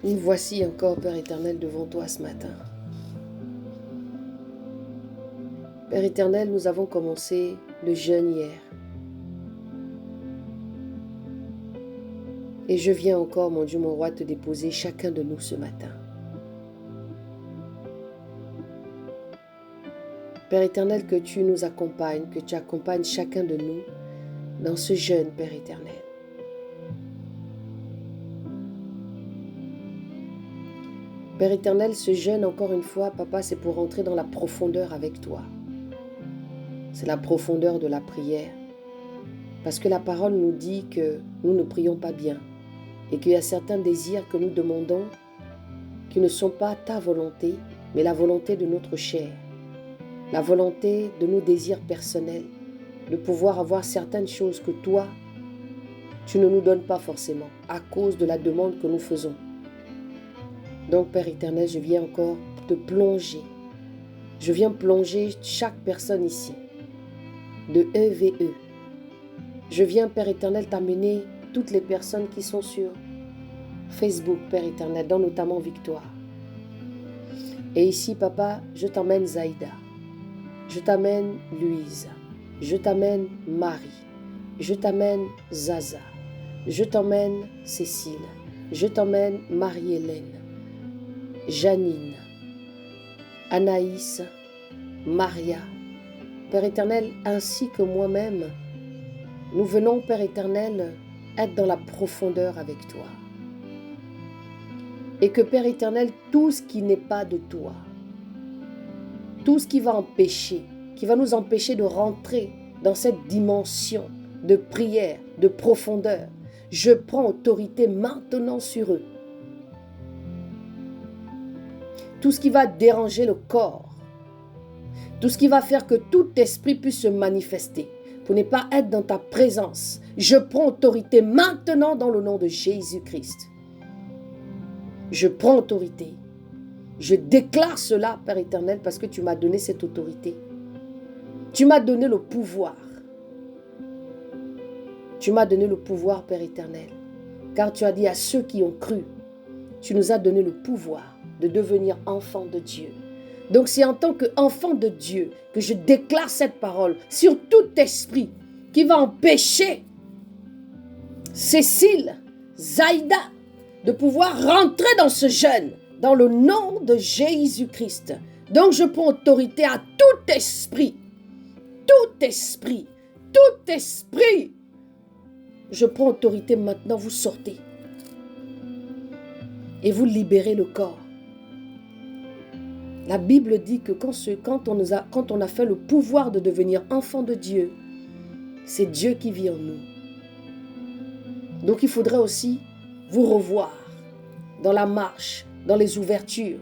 Nous voici encore, Père éternel, devant toi ce matin. Père éternel, nous avons commencé le jeûne hier. Et je viens encore, mon Dieu, mon roi, te déposer chacun de nous ce matin. Père éternel, que tu nous accompagnes, que tu accompagnes chacun de nous dans ce jeûne, Père éternel. Père éternel, ce jeûne, encore une fois, Papa, c'est pour entrer dans la profondeur avec toi. C'est la profondeur de la prière. Parce que la parole nous dit que nous ne prions pas bien et qu'il y a certains désirs que nous demandons qui ne sont pas ta volonté, mais la volonté de notre chair, la volonté de nos désirs personnels, de pouvoir avoir certaines choses que toi, tu ne nous donnes pas forcément à cause de la demande que nous faisons. Donc, Père éternel, je viens encore te plonger. Je viens plonger chaque personne ici, de EVE. Je viens, Père éternel, t'amener toutes les personnes qui sont sur Facebook, Père éternel, dont notamment Victoire. Et ici, Papa, je t'emmène Zaïda. Je t'amène Louise. Je t'amène Marie. Je t'amène Zaza. Je t'emmène Cécile. Je t'emmène Marie-Hélène. Janine, Anaïs, Maria, Père éternel, ainsi que moi-même, nous venons, Père éternel, être dans la profondeur avec toi. Et que, Père éternel, tout ce qui n'est pas de toi, tout ce qui va empêcher, qui va nous empêcher de rentrer dans cette dimension de prière, de profondeur, je prends autorité maintenant sur eux. Tout ce qui va déranger le corps, tout ce qui va faire que tout esprit puisse se manifester pour ne pas être dans ta présence. Je prends autorité maintenant dans le nom de Jésus-Christ. Je prends autorité. Je déclare cela, Père éternel, parce que tu m'as donné cette autorité. Tu m'as donné le pouvoir. Tu m'as donné le pouvoir, Père éternel, car tu as dit à ceux qui ont cru, tu nous as donné le pouvoir de devenir enfants de Dieu. Donc c'est en tant qu'enfant de Dieu que je déclare cette parole sur tout esprit qui va empêcher Cécile, Zaïda, de pouvoir rentrer dans ce jeûne, dans le nom de Jésus-Christ. Donc je prends autorité à tout esprit, tout esprit, tout esprit. Je prends autorité maintenant, vous sortez et vous libérez le corps. La Bible dit que quand on a fait le pouvoir de devenir enfant de Dieu, c'est Dieu qui vit en nous. Donc il faudrait aussi vous revoir dans la marche, dans les ouvertures,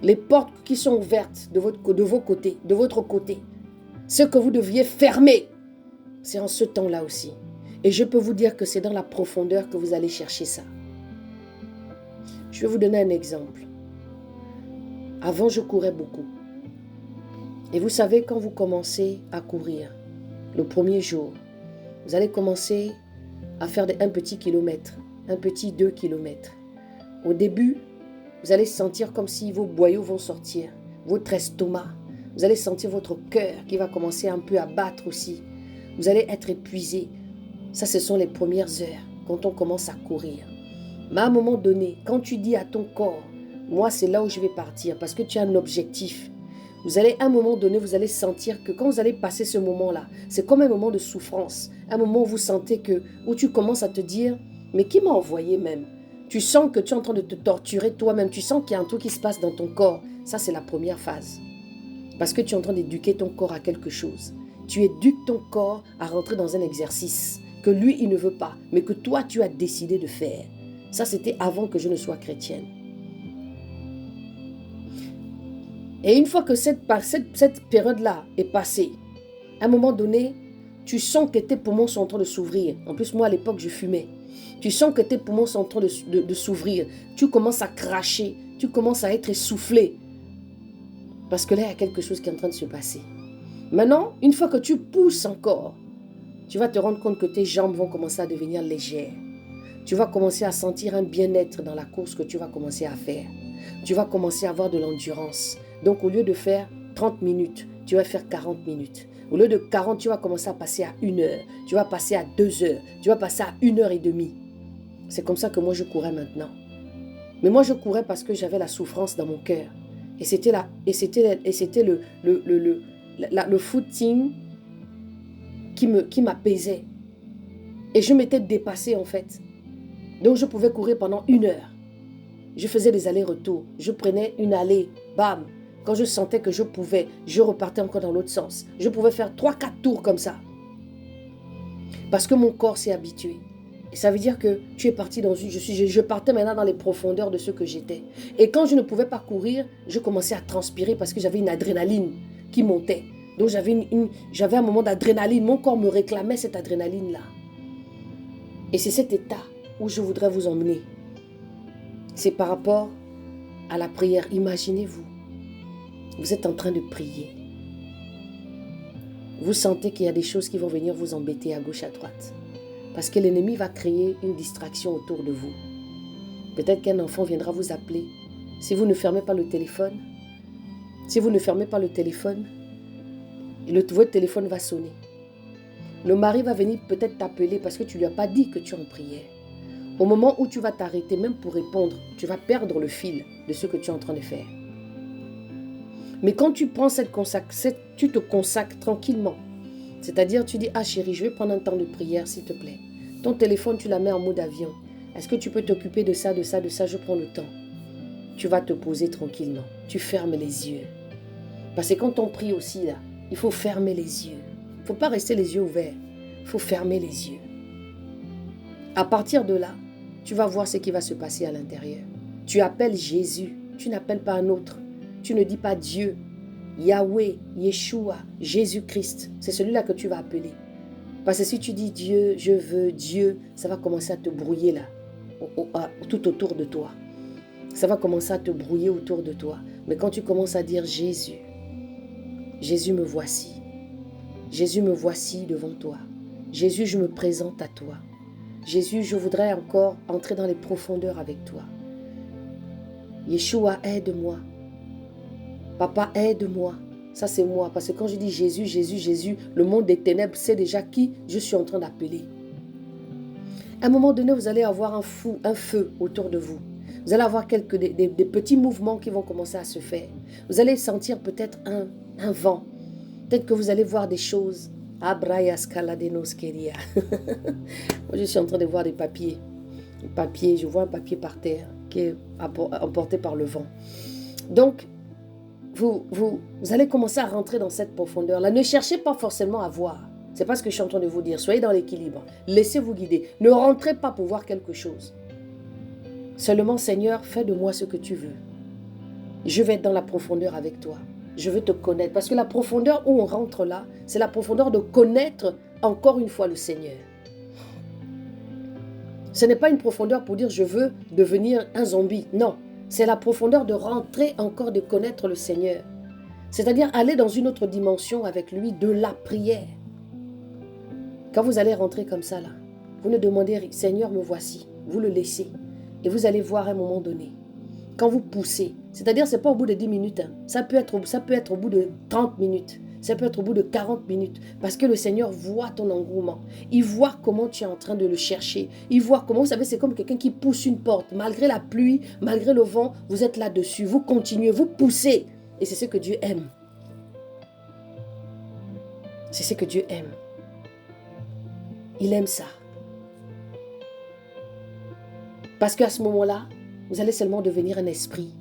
les portes qui sont ouvertes de votre côté. Ce que vous deviez fermer, c'est en ce temps-là aussi. Et je peux vous dire que c'est dans la profondeur que vous allez chercher ça. Je vais vous donner un exemple. Avant, je courais beaucoup. Et vous savez, quand vous commencez à courir, le premier jour, vous allez commencer à faire un petit kilomètre, un petit 2 kilomètres. Au début, vous allez sentir comme si vos boyaux vont sortir, votre estomac. Vous allez sentir votre cœur qui va commencer un peu à battre aussi. Vous allez être épuisé. Ça, ce sont les premières heures, quand on commence à courir. Mais à un moment donné, quand tu dis à ton corps, moi, c'est là où je vais partir parce que tu as un objectif. Vous allez, à un moment donné, vous allez sentir que quand vous allez passer ce moment-là, c'est comme un moment de souffrance. Un moment où vous sentez où tu commences à te dire, mais qui m'a envoyé même? Tu sens que tu es en train de te torturer toi-même. Tu sens qu'il y a un truc qui se passe dans ton corps. Ça, c'est la première phase. Parce que tu es en train d'éduquer ton corps à quelque chose. Tu éduques ton corps à rentrer dans un exercice que lui, il ne veut pas, mais que toi, tu as décidé de faire. Ça, c'était avant que je ne sois chrétienne. Et une fois que cette période-là est passée, à un moment donné, tu sens que tes poumons sont en train de s'ouvrir. En plus, moi, à l'époque, je fumais. Tu sens que tes poumons sont en train de s'ouvrir. Tu commences à cracher. Tu commences à être essoufflé. Parce que là, il y a quelque chose qui est en train de se passer. Maintenant, une fois que tu pousses encore, tu vas te rendre compte que tes jambes vont commencer à devenir légères. Tu vas commencer à sentir un bien-être dans la course que tu vas commencer à faire. Tu vas commencer à avoir de l'endurance. Donc, au lieu de faire 30 minutes, tu vas faire 40 minutes. Au lieu de 40, tu vas commencer à passer à 1 heure. Tu vas passer à 2 heures. Tu vas passer à 1 heure et demie. C'est comme ça que moi, je courais maintenant. Mais moi, je courais parce que j'avais la souffrance dans mon cœur. Et c'était le footing qui m'apaisait. Et je m'étais dépassée en fait. Donc je pouvais courir pendant 1 heure. Je faisais des allers-retours. Je prenais une allée, bam. Quand je sentais que je pouvais, je repartais encore dans l'autre sens. Je pouvais faire 3-4 tours comme ça. Parce que mon corps s'est habitué. Et ça veut dire que tu es parti dans une... Je partais maintenant dans les profondeurs de ce que j'étais. Et quand je ne pouvais pas courir, je commençais à transpirer parce que j'avais une adrénaline qui montait. Donc j'avais un moment d'adrénaline. Mon corps me réclamait cette adrénaline-là. Et c'est cet état où je voudrais vous emmener. C'est par rapport à la prière. Imaginez-vous, vous êtes en train de prier. Vous sentez qu'il y a des choses qui vont venir vous embêter à gauche, à droite. Parce que l'ennemi va créer une distraction autour de vous. Peut-être qu'un enfant viendra vous appeler. Si vous ne fermez pas le téléphone, votre téléphone va sonner. Le mari va venir peut-être t'appeler parce que tu ne lui as pas dit que tu es en prière. Au moment où tu vas t'arrêter, même pour répondre, tu vas perdre le fil de ce que tu es en train de faire. Mais quand tu prends tu te consacres tranquillement. C'est-à-dire, tu dis, ah chérie, je vais prendre un temps de prière, s'il te plaît. Ton téléphone, tu la mets en mode avion. Est-ce que tu peux t'occuper de ça, je prends le temps. Tu vas te poser tranquillement. Tu fermes les yeux. Parce que quand on prie aussi, là, il faut fermer les yeux. Il ne faut pas rester les yeux ouverts. Il faut fermer les yeux. À partir de là, tu vas voir ce qui va se passer à l'intérieur. Tu appelles Jésus. Tu n'appelles pas un autre. Tu ne dis pas Dieu, Yahweh, Yeshua, Jésus-Christ. C'est celui-là que tu vas appeler. Parce que si tu dis Dieu, je veux Dieu, ça va commencer à te brouiller là, tout autour de toi. Ça va commencer à te brouiller autour de toi. Mais quand tu commences à dire Jésus, Jésus me voici. Jésus me voici devant toi. Jésus, je me présente à toi. Jésus, je voudrais encore entrer dans les profondeurs avec toi. Yeshua, aide-moi. Papa, aide-moi. Ça, c'est moi. Parce que quand je dis Jésus, Jésus, Jésus, le monde des ténèbres sait déjà qui je suis en train d'appeler. À un moment donné, vous allez avoir un feu autour de vous. Vous allez avoir des petits mouvements qui vont commencer à se faire. Vous allez sentir peut-être un vent. Peut-être que vous allez voir des choses. Abrayascaladenoskeria. Moi, je suis en train de voir des papiers. Je vois un papier par terre qui est emporté par le vent. Donc, vous allez commencer à rentrer dans cette profondeur-là. Ne cherchez pas forcément à voir. C'est pas ce que je suis en train de vous dire. Soyez dans l'équilibre. Laissez-vous guider. Ne rentrez pas pour voir quelque chose. Seulement, Seigneur, fais de moi ce que tu veux. Je vais être dans la profondeur avec toi. Je veux te connaître. Parce que la profondeur où on rentre là, c'est la profondeur de connaître encore une fois le Seigneur. Ce n'est pas une profondeur pour dire je veux devenir un zombie. Non. C'est la profondeur de rentrer encore, de connaître le Seigneur. C'est-à-dire aller dans une autre dimension avec lui de la prière. Quand vous allez rentrer comme ça là, vous ne demandez, Seigneur, me voici. Vous le laissez. Et vous allez voir à un moment donné. Quand vous poussez, c'est-à-dire ce n'est pas au bout de 10 minutes. Ça peut être au bout de 30 minutes. Ça peut être au bout de 40 minutes. Parce que le Seigneur voit ton engouement. Il voit comment tu es en train de le chercher. Il voit comment, vous savez, c'est comme quelqu'un qui pousse une porte. Malgré la pluie, malgré le vent, vous êtes là-dessus. Vous continuez, vous poussez. Et c'est ce que Dieu aime. C'est ce que Dieu aime. Il aime ça. Parce qu'à ce moment-là, vous allez seulement devenir un esprit.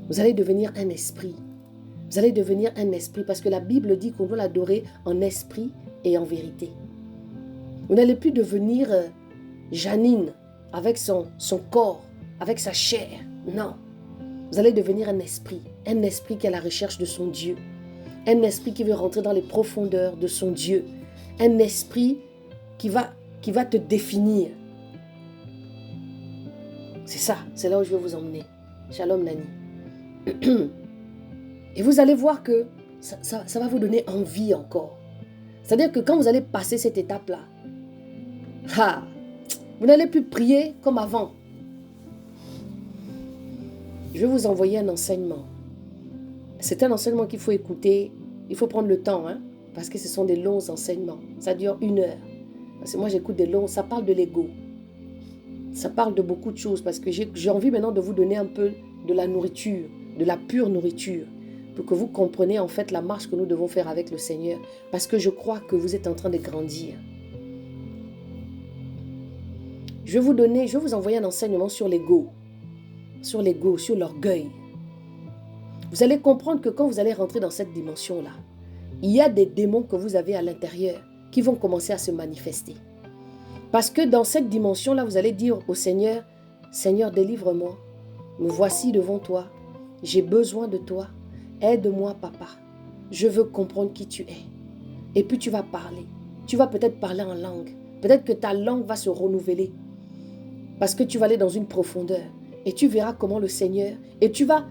Vous allez devenir un esprit. Vous allez devenir un esprit parce que la Bible dit qu'on doit l'adorer en esprit et en vérité. Vous n'allez plus devenir Janine avec son corps, avec sa chair. Non. Vous allez devenir un esprit qui est à la recherche de son Dieu. Un esprit qui veut rentrer dans les profondeurs de son Dieu. Un esprit qui va te définir. C'est ça, c'est là où je vais vous emmener. Shalom Nani. Et vous allez voir que ça va vous donner envie encore. C'est-à-dire que quand vous allez passer cette étape-là, Vous n'allez plus prier comme avant. Je vais vous envoyer un enseignement. C'est un enseignement qu'il faut écouter. Il faut prendre le temps, hein, parce que ce sont des longs enseignements. Ça dure 1 heure. Parce que moi, j'écoute des longs. Ça parle de l'ego. Ça parle de beaucoup de choses parce que j'ai envie maintenant de vous donner un peu de la nourriture, de la pure nourriture, pour que vous compreniez en fait la marche que nous devons faire avec le Seigneur. Parce que je crois que vous êtes en train de grandir. Je vais vous envoyer un enseignement sur l'ego, sur l'orgueil. Vous allez comprendre que quand vous allez rentrer dans cette dimension-là, il y a des démons que vous avez à l'intérieur qui vont commencer à se manifester. Parce que dans cette dimension-là, vous allez dire au Seigneur, Seigneur, délivre-moi. Me voici devant toi. J'ai besoin de toi. Aide-moi, papa. Je veux comprendre qui tu es. Et puis tu vas parler. Tu vas peut-être parler en langue. Peut-être que ta langue va se renouveler. Parce que tu vas aller dans une profondeur. Et tu verras comment le Seigneur... Et tu vas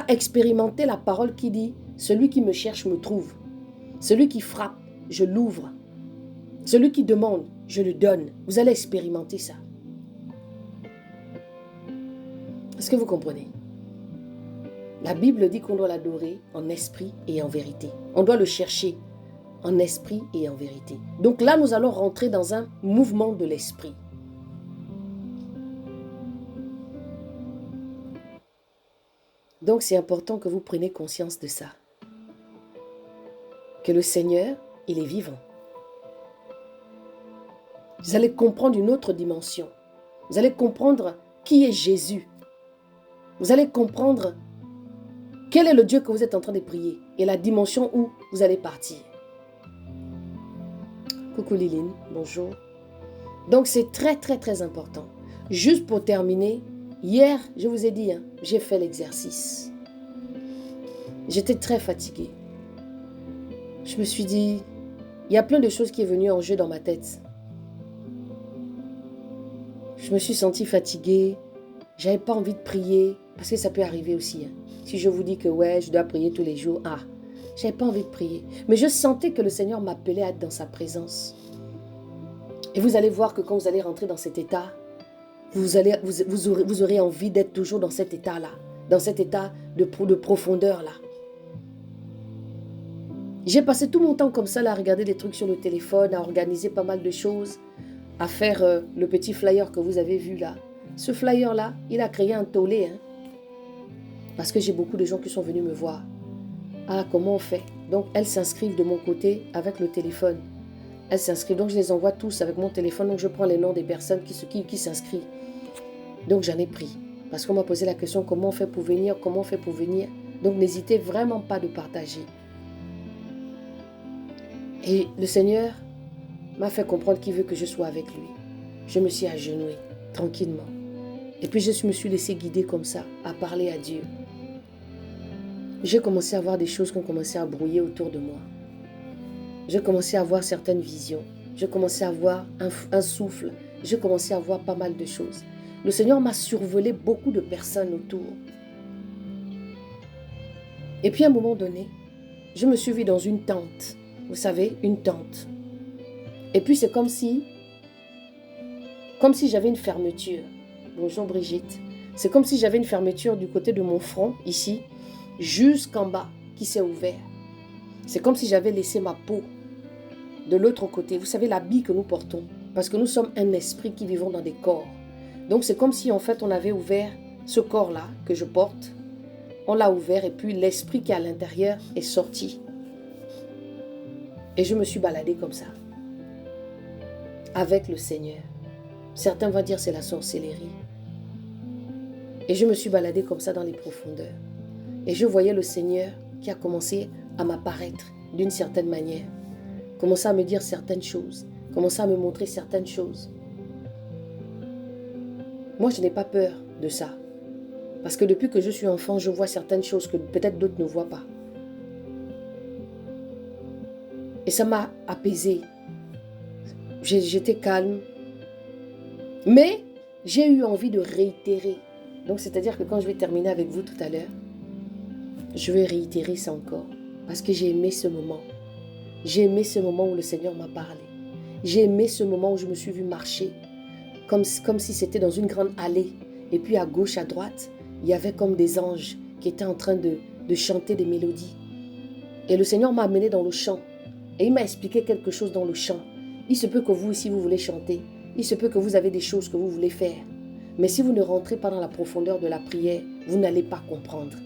expérimenter la parole qui dit, celui qui me cherche me trouve. Celui qui frappe, je l'ouvre. Celui qui demande, je le donne. Vous allez expérimenter ça. Est-ce que vous comprenez? La Bible dit qu'on doit l'adorer en esprit et en vérité. On doit le chercher en esprit et en vérité. Donc là, nous allons rentrer dans un mouvement de l'esprit. Donc c'est important que vous preniez conscience de ça. Que le Seigneur, il est vivant. Vous allez comprendre une autre dimension. Vous allez comprendre qui est Jésus. Vous allez comprendre quel est le Dieu que vous êtes en train de prier et la dimension où vous allez partir. Coucou Liline, bonjour. Donc c'est très très très important. Juste pour terminer, hier, je vous ai dit, j'ai fait l'exercice. J'étais très fatiguée. Je me suis dit, il y a plein de choses qui sont venues en jeu dans ma tête. Je me suis sentie fatiguée. J'avais pas envie de prier. Parce que ça peut arriver aussi. Si je vous dis que ouais, je dois prier tous les jours. J'avais pas envie de prier. Mais je sentais que le Seigneur m'appelait à être dans sa présence. Et vous allez voir que quand vous allez rentrer dans cet état, vous aurez envie d'être toujours dans cet état-là. Dans cet état de profondeur-là. J'ai passé tout mon temps comme ça, là, à regarder des trucs sur le téléphone, à organiser pas mal de choses, à faire le petit flyer que vous avez vu là. Ce flyer-là, il a créé un tollé. Parce que j'ai beaucoup de gens qui sont venus me voir. Comment on fait? Donc, elles s'inscrivent de mon côté avec le téléphone. Elles s'inscrivent, donc je les envoie tous avec mon téléphone. Donc, je prends les noms des personnes qui s'inscrivent. Donc, j'en ai pris. Parce qu'on m'a posé la question, comment on fait pour venir? Comment on fait pour venir? Donc, n'hésitez vraiment pas de partager. Et le Seigneur m'a fait comprendre qu'il veut que je sois avec lui. Je me suis agenouillée, tranquillement. Et puis, je me suis laissée guider comme ça, à parler à Dieu. J'ai commencé à voir des choses qui ont commencé à brouiller autour de moi. J'ai commencé à voir certaines visions. J'ai commencé à voir un souffle. J'ai commencé à voir pas mal de choses. Le Seigneur m'a survolé beaucoup de personnes autour. Et puis à un moment donné, je me suis vue dans une tente. Vous savez, une tente. Et puis c'est comme si j'avais une fermeture. Bonjour Brigitte. C'est comme si j'avais une fermeture du côté de mon front, ici, jusqu'en bas, qui s'est ouvert. C'est comme si j'avais laissé ma peau de l'autre côté. Vous savez, l'habit que nous portons. Parce que nous sommes un esprit qui vivons dans des corps. Donc c'est comme si en fait on avait ouvert ce corps-là que je porte. On l'a ouvert et puis l'esprit qui est à l'intérieur est sorti. Et je me suis baladée comme ça. Avec le Seigneur. Certains vont dire c'est la sorcellerie. Et je me suis baladée comme ça dans les profondeurs. Et je voyais le Seigneur qui a commencé à m'apparaître d'une certaine manière. Commençait à me dire certaines choses. Commençait à me montrer certaines choses. Moi, je n'ai pas peur de ça. Parce que depuis que je suis enfant, je vois certaines choses que peut-être d'autres ne voient pas. Et ça m'a apaisée. J'étais calme. Mais j'ai eu envie de réitérer. Donc, c'est-à-dire que quand je vais terminer avec vous tout à l'heure, je vais réitérer ça encore. Parce que j'ai aimé ce moment. J'ai aimé ce moment où le Seigneur m'a parlé. J'ai aimé ce moment où je me suis vue marcher comme si c'était dans une grande allée. Et puis à gauche, à droite, il y avait comme des anges qui étaient en train de chanter des mélodies. Et le Seigneur m'a amené dans le chant. Et il m'a expliqué quelque chose dans le chant. Il se peut que vous aussi, vous voulez chanter. Il se peut que vous avez des choses que vous voulez faire. Mais si vous ne rentrez pas dans la profondeur de la prière, vous n'allez pas comprendre.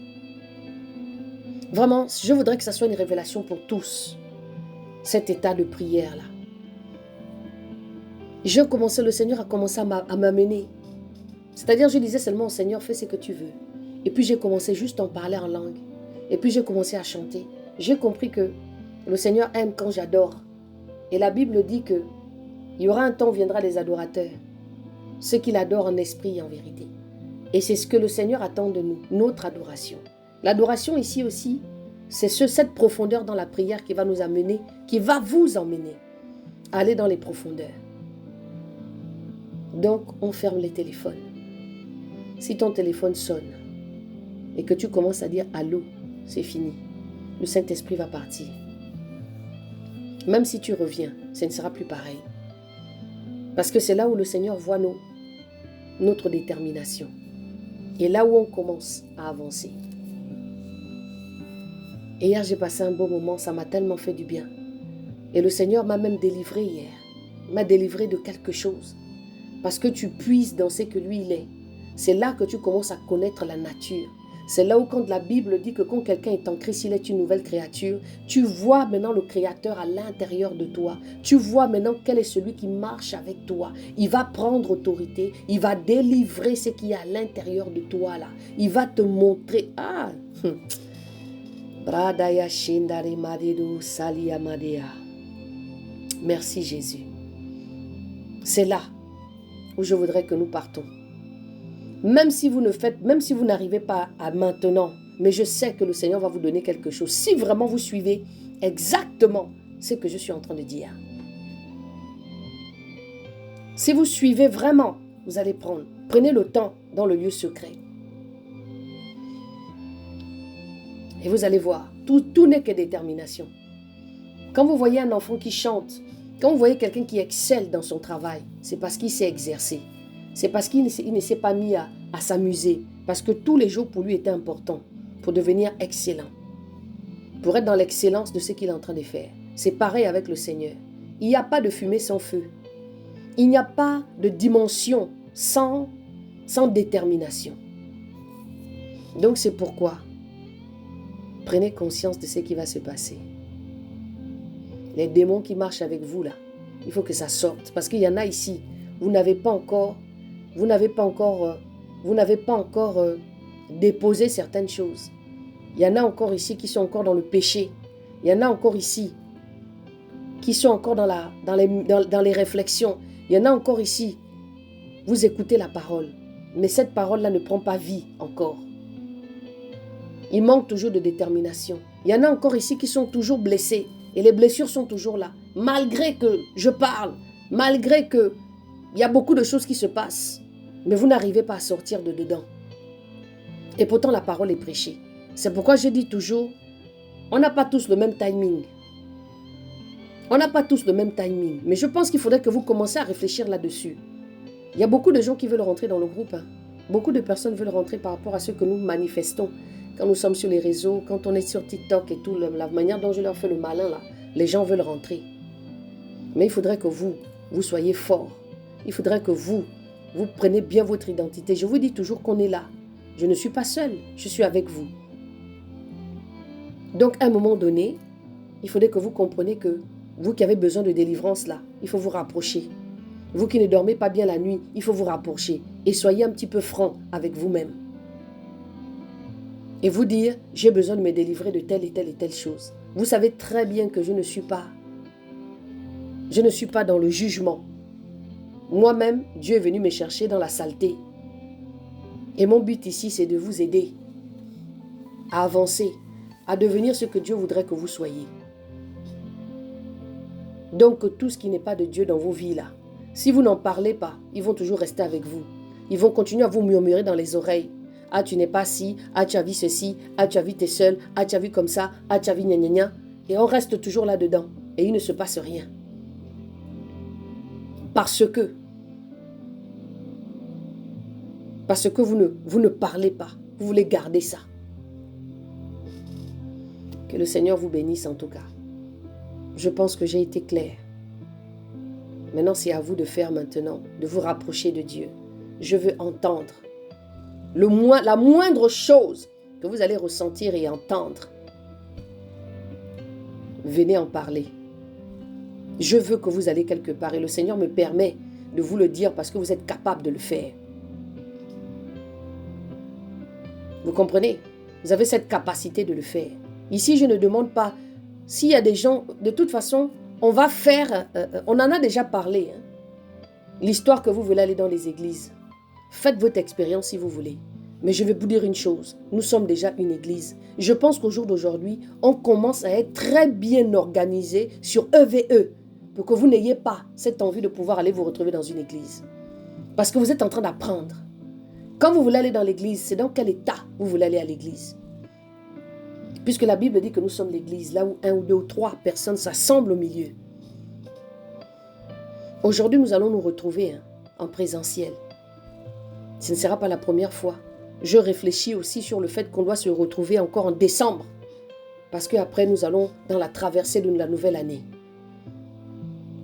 Vraiment, je voudrais que ça soit une révélation pour tous. Cet état de prière-là. Le Seigneur a commencé à m'amener. C'est-à-dire, je disais seulement au Seigneur, fais ce que tu veux. Et puis j'ai commencé juste à en parler en langue. Et puis j'ai commencé à chanter. J'ai compris que le Seigneur aime quand j'adore. Et la Bible dit que il y aura un temps où viendra des adorateurs. Ceux qui l'adorent en esprit et en vérité. Et c'est ce que le Seigneur attend de nous, notre adoration. L'adoration ici aussi, c'est cette profondeur dans la prière qui va nous amener, qui va vous emmener à aller dans les profondeurs. Donc, on ferme les téléphones. Si ton téléphone sonne et que tu commences à dire « Allô », c'est fini. Le Saint-Esprit va partir. Même si tu reviens, ce ne sera plus pareil. Parce que c'est là où le Seigneur voit notre détermination. Et là où on commence à avancer. Et hier, j'ai passé un beau moment, ça m'a tellement fait du bien. Et le Seigneur m'a même délivré hier. Il m'a délivré de quelque chose. Parce que tu puises dans ce que lui, il est. C'est là que tu commences à connaître la nature. C'est là où quand la Bible dit que quand quelqu'un est en Christ, il est une nouvelle créature, tu vois maintenant le Créateur à l'intérieur de toi. Tu vois maintenant quel est celui qui marche avec toi. Il va prendre autorité, il va délivrer ce qui est à l'intérieur de toi là. Il va te montrer. Merci Jésus. C'est là où je voudrais que nous partons. Même si vous n'arrivez pas à maintenant, mais je sais que le Seigneur va vous donner quelque chose. Si vraiment vous suivez exactement ce que je suis en train de dire. Si vous suivez vraiment, vous allez prenez le temps dans le lieu secret. Et vous allez voir, tout n'est que détermination. Quand vous voyez un enfant qui chante, quand vous voyez quelqu'un qui excelle dans son travail, c'est parce qu'il s'est exercé. C'est parce qu'il ne s'est pas mis à s'amuser. Parce que tous les jours pour lui étaient importants pour devenir excellent. Pour être dans l'excellence de ce qu'il est en train de faire. C'est pareil avec le Seigneur. Il n'y a pas de fumée sans feu. Il n'y a pas de dimension sans détermination. Donc c'est pourquoi prenez conscience de ce qui va se passer. Les démons qui marchent avec vous là, il faut que ça sorte. Parce qu'il y en a ici, vous n'avez pas encore déposé certaines choses. Il y en a encore ici qui sont encore dans le péché. Il y en a encore ici qui sont encore dans les réflexions. Il y en a encore ici, vous écoutez la parole, mais cette parole-là ne prend pas vie encore. Il manque toujours de détermination. Il y en a encore ici qui sont toujours blessés et les blessures sont toujours là. Malgré que je parle, malgré que il y a beaucoup de choses qui se passent, mais vous n'arrivez pas à sortir de dedans. Et pourtant, la parole est prêchée. C'est pourquoi je dis toujours, on n'a pas tous le même timing. On n'a pas tous le même timing. Mais je pense qu'il faudrait que vous commenciez à réfléchir là-dessus. Il y a beaucoup de gens qui veulent rentrer dans le groupe. Beaucoup de personnes veulent rentrer par rapport à ce que nous manifestons. Quand nous sommes sur les réseaux, quand on est sur TikTok et tout, la manière dont je leur fais le malin, là, les gens veulent rentrer. Mais il faudrait que vous soyez forts. Il faudrait que vous preniez bien votre identité. Je vous dis toujours qu'on est là. Je ne suis pas seule, je suis avec vous. Donc, à un moment donné, il faudrait que vous compreniez que vous qui avez besoin de délivrance là, il faut vous rapprocher. Vous qui ne dormez pas bien la nuit, il faut vous rapprocher. Et soyez un petit peu franc avec vous-même. Et vous dire, j'ai besoin de me délivrer de telle et telle et telle chose. Vous savez très bien que je ne suis pas dans le jugement. Moi-même, Dieu est venu me chercher dans la saleté. Et mon but ici, c'est de vous aider à avancer, à devenir ce que Dieu voudrait que vous soyez. Donc, tout ce qui n'est pas de Dieu dans vos vies là, si vous n'en parlez pas, ils vont toujours rester avec vous. Ils vont continuer à vous murmurer dans les oreilles. Ah, tu n'es pas ci, ah, tu as vu ceci, ah, tu as vu t'es seul, ah, tu as vu comme ça, ah, tu as vu gna gna gna. Et on reste toujours là-dedans. Et il ne se passe rien. Parce que Parce que vous ne parlez pas. Vous voulez garder ça. Que le Seigneur vous bénisse en tout cas. Je pense que j'ai été claire. Maintenant, c'est à vous de faire maintenant, de vous rapprocher de Dieu. Je veux entendre. La moindre chose que vous allez ressentir et entendre, venez en parler. Je veux que vous allez quelque part et le Seigneur me permet de vous le dire parce que vous êtes capable de le faire. Vous comprenez? Vous avez cette capacité de le faire. Ici, je ne demande pas s'il y a des gens, de toute façon, on va faire, on en a déjà parlé, hein, l'histoire que vous voulez aller dans les églises. Faites votre expérience si vous voulez. Mais je vais vous dire une chose, nous sommes déjà une église. Je pense qu'au jour d'aujourd'hui, on commence à être très bien organisé sur EVE pour que vous n'ayez pas cette envie de pouvoir aller vous retrouver dans une église. Parce que vous êtes en train d'apprendre. Quand vous voulez aller dans l'église, c'est dans quel état vous voulez aller à l'église? Puisque la Bible dit que nous sommes l'église, là où 1 ou 2 ou 3 personnes s'assemblent au milieu. Aujourd'hui, nous allons nous retrouver en présentiel. Ce ne sera pas la première fois. Je réfléchis aussi sur le fait qu'on doit se retrouver encore en décembre. Parce qu'après, nous allons dans la traversée de la nouvelle année.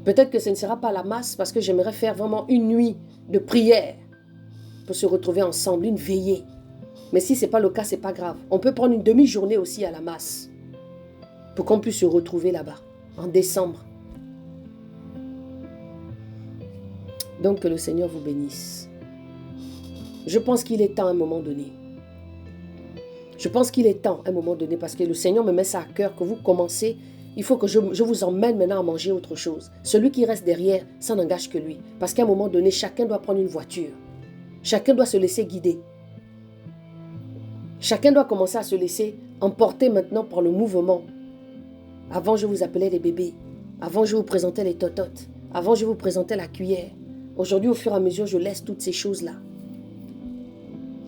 Peut-être que ce ne sera pas la masse parce que j'aimerais faire vraiment une nuit de prière pour se retrouver ensemble, une veillée. Mais si ce n'est pas le cas, ce n'est pas grave. On peut prendre une demi-journée aussi à la masse pour qu'on puisse se retrouver là-bas en décembre. Donc que le Seigneur vous bénisse. Je pense qu'il est temps à un moment donné. Je pense qu'il est temps à un moment donné parce que le Seigneur me met ça à cœur que vous commencez. Il faut que je vous emmène maintenant à manger autre chose. Celui qui reste derrière, ça n'engage que lui. Parce qu'à un moment donné, chacun doit prendre une voiture. Chacun doit se laisser guider. Chacun doit commencer à se laisser emporter maintenant par le mouvement. Avant, je vous appelais les bébés. Avant, je vous présentais les tototes. Avant, je vous présentais la cuillère. Aujourd'hui, au fur et à mesure, je laisse toutes ces choses-là.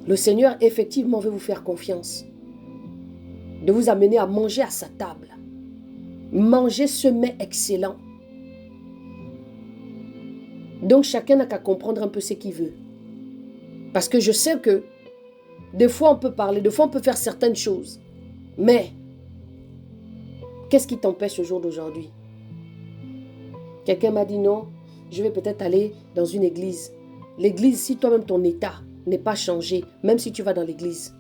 Le Seigneur, effectivement, veut vous faire confiance. De vous amener à manger à sa table. Manger ce mets excellent. Donc, chacun n'a qu'à comprendre un peu ce qu'il veut. Parce que je sais que des fois, on peut parler, des fois, on peut faire certaines choses. Mais, qu'est-ce qui t'empêche au jour d'aujourd'hui? Quelqu'un m'a dit non, je vais peut-être aller dans une église. L'église, si toi-même ton état n'est pas changé, même si tu vas dans l'église,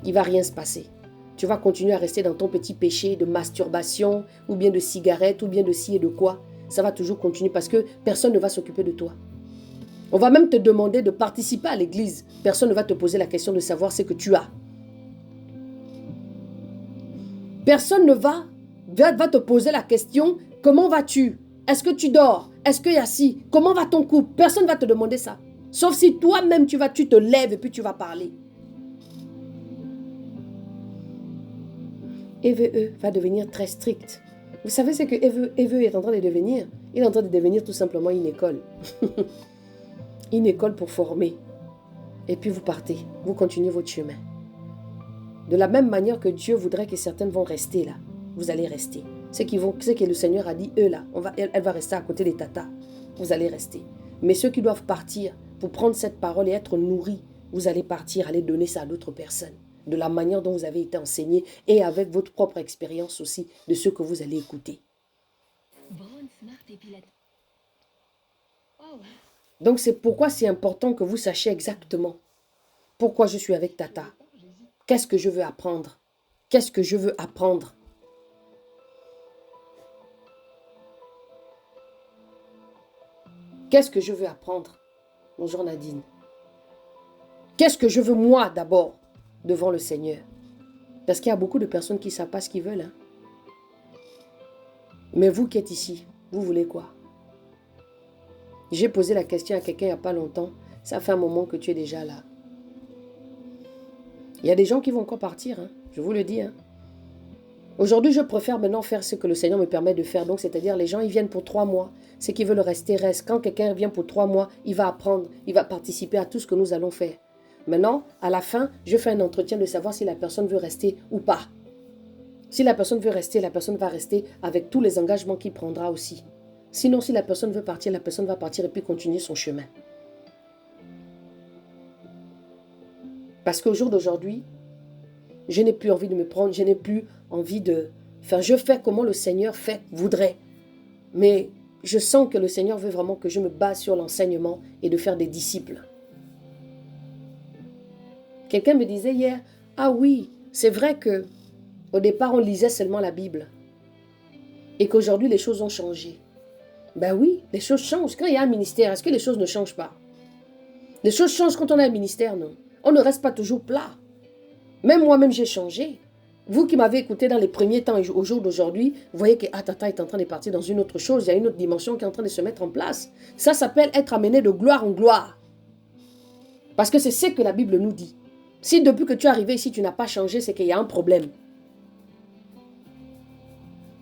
il ne va rien se passer. Tu vas continuer à rester dans ton petit péché de masturbation, ou bien de cigarette, ou bien de ci et de quoi. Ça va toujours continuer parce que personne ne va s'occuper de toi. On va même te demander de participer à l'église. Personne ne va te poser la question de savoir ce que tu as. Personne ne va te poser la question, comment vas-tu? Est-ce que tu dors? Est-ce qu'il y a ci? Comment va ton couple? Personne ne va te demander ça. Sauf si toi-même tu te lèves et puis tu vas parler. EVE va devenir très strict. Vous savez ce que EVE est en train de devenir? Il est en train de devenir tout simplement une école. Une école pour former. Et puis vous partez. Vous continuez votre chemin. De la même manière que Dieu voudrait que certaines vont rester là. Vous allez rester. Ceux que le Seigneur a dit, eux là, elle va rester à côté des tatas. Vous allez rester. Mais ceux qui doivent partir pour prendre cette parole et être nourris, vous allez partir, aller donner ça à d'autres personnes. De la manière dont vous avez été enseigné et avec votre propre expérience aussi de ce que vous allez écouter. Donc c'est pourquoi c'est important que vous sachiez exactement pourquoi je suis avec Tata. Qu'est-ce que je veux apprendre? Qu'est-ce que je veux apprendre? Qu'est-ce que je veux apprendre? Bonjour Nadine. Qu'est-ce que je veux moi d'abord devant le Seigneur? Parce qu'il y a beaucoup de personnes qui ne savent pas ce qu'ils veulent. Hein? Mais vous qui êtes ici, vous voulez quoi? J'ai posé la question à quelqu'un il n'y a pas longtemps. Ça fait un moment que tu es déjà là. Il y a des gens qui vont encore partir. Hein? Je vous le dis. Hein? Aujourd'hui, je préfère maintenant faire ce que le Seigneur me permet de faire. Donc, c'est-à-dire, les gens, ils viennent pour 3 mois. Ceux qui veulent rester, restent. Quand quelqu'un vient pour 3 mois, il va apprendre, il va participer à tout ce que nous allons faire. Maintenant, à la fin, je fais un entretien de savoir si la personne veut rester ou pas. Si la personne veut rester, la personne va rester avec tous les engagements qu'il prendra aussi. Sinon, si la personne veut partir, la personne va partir et puis continuer son chemin. Parce qu'au jour d'aujourd'hui, je n'ai plus envie de me prendre, je n'ai plus envie de... Enfin, je fais comment le Seigneur voudrait. Mais je sens que le Seigneur veut vraiment que je me base sur l'enseignement et de faire des disciples. Quelqu'un me disait hier, ah oui, c'est vrai que au départ, on lisait seulement la Bible. Et qu'aujourd'hui, les choses ont changé. Ben oui, les choses changent. Quand il y a un ministère, est-ce que les choses ne changent pas? Les choses changent quand on a un ministère, non? On ne reste pas toujours plat. Même moi-même, j'ai changé. Vous qui m'avez écouté dans les premiers temps et au jour d'aujourd'hui, vous voyez que Tata est en train de partir dans une autre chose. Il y a une autre dimension qui est en train de se mettre en place. Ça s'appelle être amené de gloire en gloire. Parce que c'est ce que la Bible nous dit. Si depuis que tu es arrivé ici, tu n'as pas changé, c'est qu'il y a un problème.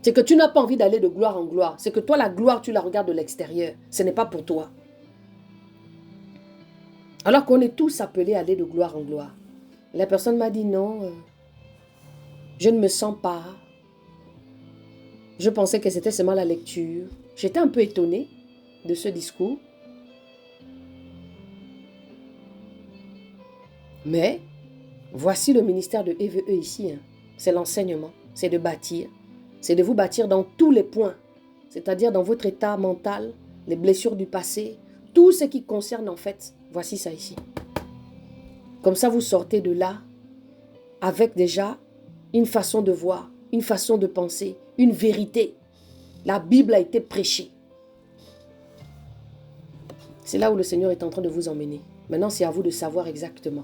C'est que tu n'as pas envie d'aller de gloire en gloire. C'est que toi, la gloire, tu la regardes de l'extérieur. Ce n'est pas pour toi. Alors qu'on est tous appelés à aller de gloire en gloire. Et la personne m'a dit non, je ne me sens pas. Je pensais que c'était seulement la lecture. J'étais un peu étonnée de ce discours. Mais voici le ministère de EVE ici. C'est l'enseignement, c'est de bâtir. C'est de vous bâtir dans tous les points. C'est-à-dire dans votre état mental, les blessures du passé, tout ce qui concerne en fait. Voici ça ici. Comme ça, vous sortez de là avec déjà une façon de voir, une façon de penser, une vérité. La Bible a été prêchée. C'est là où le Seigneur est en train de vous emmener. Maintenant, c'est à vous de savoir exactement.